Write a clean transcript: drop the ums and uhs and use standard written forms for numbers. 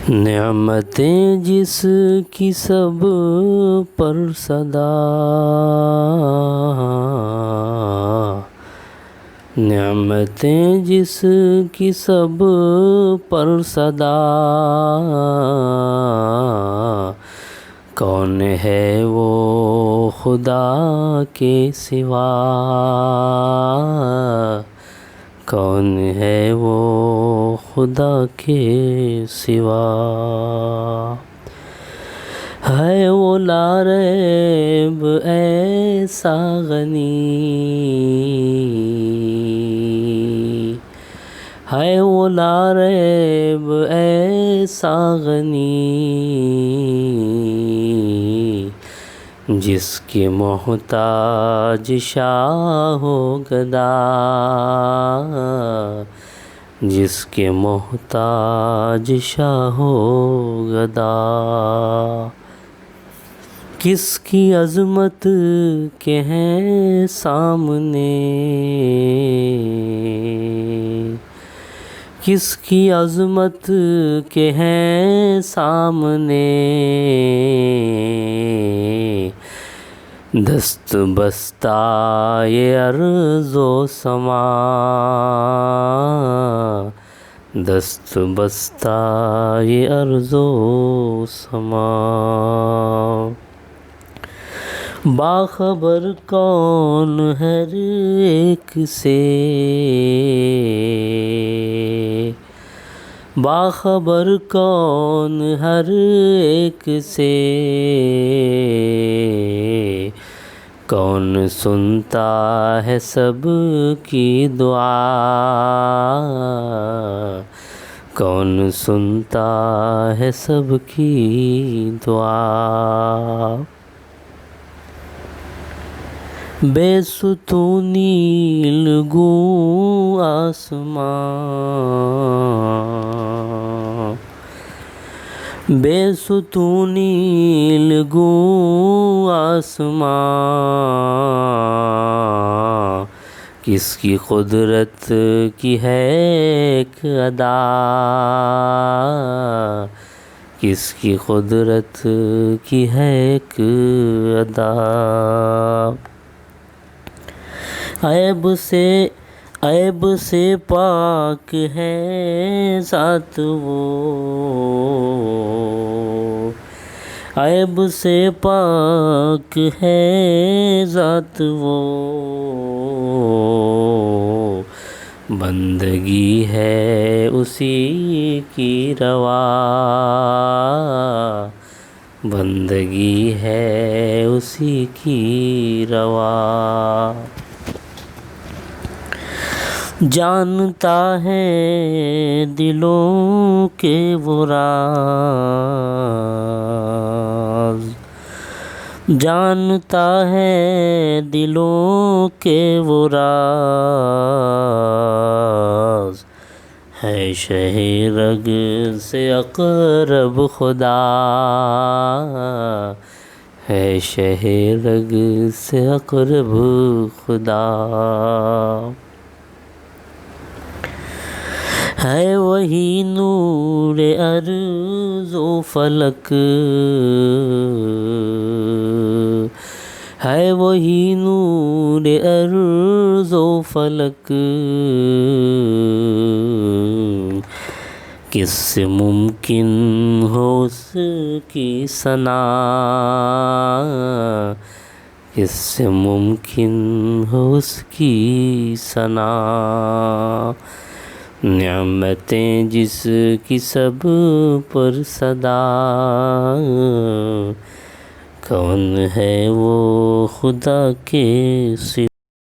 نعمتیں جس کی سب پر صدا، نعمتیں جس کی سب پر صدا، کون ہے وہ خدا کے سوا، کون ہے وہ خدا کے سوا، ہے وہ لا ریب ایسا غنی، ہے وہ لا ریب ایسا غنی، جس کے محتاج شاہ و گدا، جس کے محتاج شاہ و گدا، کس کی عظمت کے ہیں سامنے، کس کی عظمت کے ہیں سامنے، دست بستہ یہ ارض و سما، دست بستہ یہ ارض و سما، باخبر کون ہر ایک سے، باخبر کون ہر ایک سے، کون سنتا ہے سب کی دعا، کون سنتا ہے سب کی دعا، بے ستونی الگوں آسمان، بے ستونی الگوں آسمان، کس کی قدرت کی ہے ایک ادا، کس کی قدرت کی ہے ایک ادا، عیب سے پاک ہے ذات وہ، عیب سے پاک ہے ذات وہ، بندگی ہے اسی کی روا، بندگی ہے اسی کی روا، جانتا ہے دلوں کے وہ راز، جانتا ہے دلوں کے وہ راز، ہے شہ رگ سے اقرب خدا، ہے شہ رگ سے اقرب خدا، ہے وہی نور ارض و فلک، ہے وہی نور ارض و فلک، کس سے ممکن ہو اس کی ثنا، کس سے ممکن ہو اس کی ثنا، نعمتیں جس کی سب پر صدا، کون ہے وہ خدا کے سوا۔